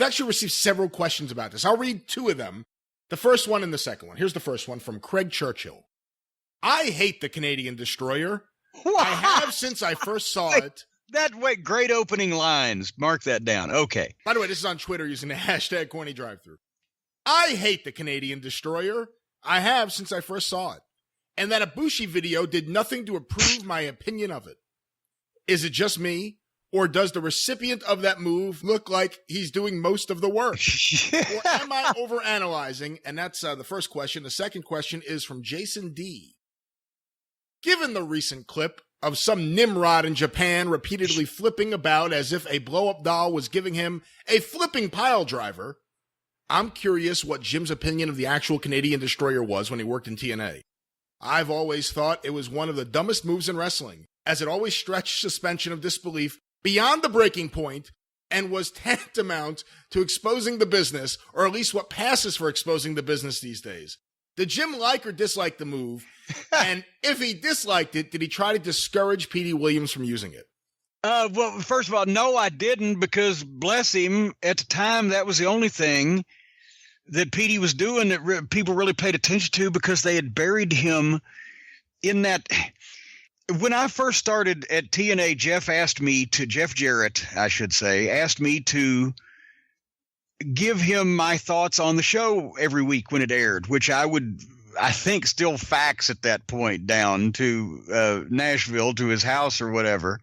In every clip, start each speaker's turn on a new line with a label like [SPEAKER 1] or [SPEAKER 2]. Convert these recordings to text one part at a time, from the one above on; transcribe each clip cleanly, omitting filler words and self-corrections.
[SPEAKER 1] actually received several questions about this. I'll read two of them, the first one and the second one. Here's the first one from Craig Churchill. I hate the Canadian Destroyer.
[SPEAKER 2] What?
[SPEAKER 1] I have since I first saw it.
[SPEAKER 2] Great opening lines. Mark that down. Okay.
[SPEAKER 1] By the way, this is on Twitter using the hashtag #CornyDriveThru. I hate the Canadian Destroyer. I have since I first saw it. And that Ibushi video did nothing to improve my opinion of it. Is it just me? Or does the recipient of that move look like he's doing most of the work? Or am I overanalyzing? And that's the first question. The second question is from Jason D. Given the recent clip of some Nimrod in Japan repeatedly flipping about as if a blow-up doll was giving him a flipping pile driver, I'm curious what Jim's opinion of the actual Canadian Destroyer was when he worked in TNA. I've always thought it was one of the dumbest moves in wrestling, as it always stretched suspension of disbelief beyond the breaking point and was tantamount to exposing the business, or at least what passes for exposing the business these days. Did Jim like or dislike the move? And if he disliked it, did he try to discourage Petey Williams from using it?
[SPEAKER 2] Well, first of all, no, I didn't, because bless him, at the time, that was the only thing that Petey was doing that people really paid attention to, because they had buried him in that. When I first started at TNA, Jeff Jarrett, I should say, asked me to give him my thoughts on the show every week when it aired, which I think still fax at that point down to Nashville to his house or whatever.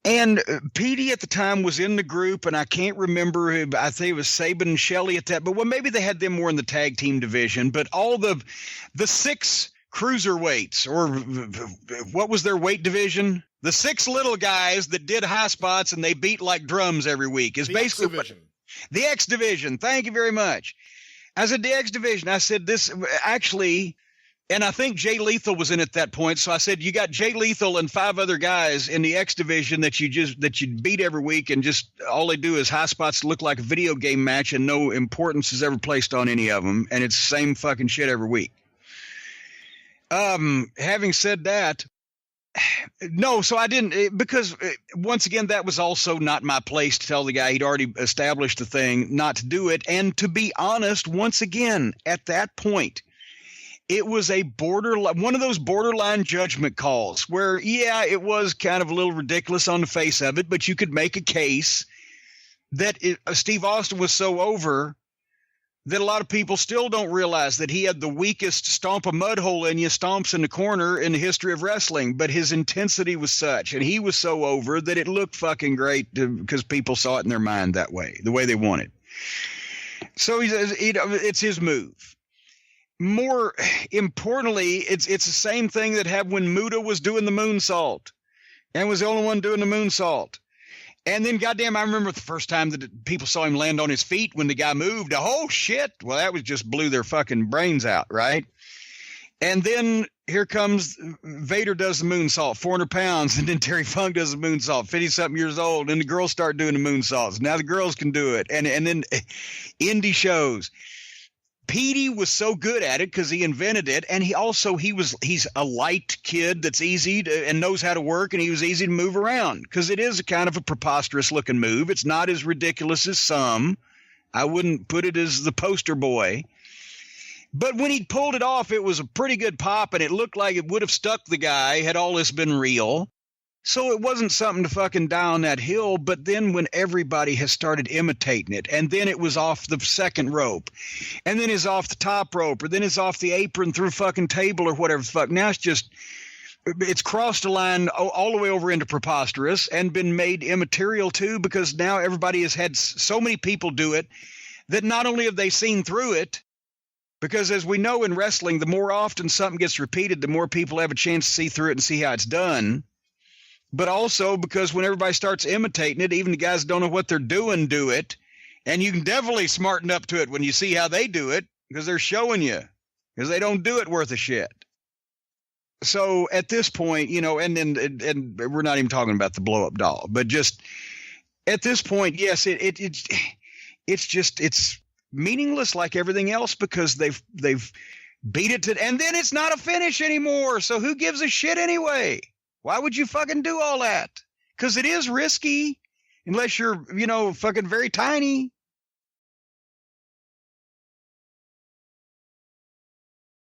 [SPEAKER 2] And Petey at the time was in the group, and I can't remember, I think it was Saban and Shelley at that, but well, maybe they had them more in the tag team division, but all the 6 cruiserweights, or what was their weight division? The 6 little guys that did high spots and they beat like drums every week is basically the X division. Thank you very much. I said the X division. I said this actually, and I think Jay Lethal was in at that point. So I said, you got Jay Lethal and 5 other guys in the X division that you beat every week, and just all they do is high spots look like a video game match, and no importance is ever placed on any of them, and it's the same fucking shit every week. Having said that, no, so I didn't, because once again, that was also not my place to tell the guy. He'd already established the thing not to do it. And to be honest, once again, at that point, it was one of those borderline judgment calls where, yeah, it was kind of a little ridiculous on the face of it, but you could make a case that Steve Austin was so over that a lot of people still don't realize that he had the weakest stomp a mud hole in you, stomps in the corner in the history of wrestling. But his intensity was such, and he was so over, that it looked fucking great because people saw it in their mind that way, the way they wanted. So it's his move. More importantly, it's the same thing that happened when Muta was doing the moonsault and was the only one doing the moonsault. And then, goddamn, I remember the first time that people saw him land on his feet when the guy moved. Oh, shit. Well, that was just blew their fucking brains out, right? And then here comes Vader does the moonsault, 400 pounds. And then Terry Funk does the moonsault, 50-something years old. And the girls start doing the moonsaults. Now the girls can do it. And then indie shows. Petey was so good at it because he invented it, and he's a light kid that's easy and knows how to work, and he was easy to move around because it is a kind of a preposterous looking move. It's not as ridiculous as some. I wouldn't put it as the poster boy. But when he pulled it off, it was a pretty good pop, and it looked like it would have stuck the guy had all this been real. So it wasn't something to fucking die on that hill. But then when everybody has started imitating it, and then it was off the second rope, and then it's off the top rope, or then it's off the apron through fucking table or whatever the fuck. Now it's crossed the line all the way over into preposterous and been made immaterial too, because now everybody has had so many people do it that not only have they seen through it, because as we know in wrestling, the more often something gets repeated, the more people have a chance to see through it and see how it's done. But also because when everybody starts imitating it, even the guys don't know what they're doing, do it. And you can definitely smarten up to it when you see how they do it, because they're showing you, because they don't do it worth a shit. So at this point, and we're not even talking about the blow up doll, but just at this point, yes, it's meaningless like everything else, because they've beat it to, and then it's not a finish anymore. So who gives a shit anyway? Why would you fucking do all that? Because it is risky, unless you're, fucking very tiny.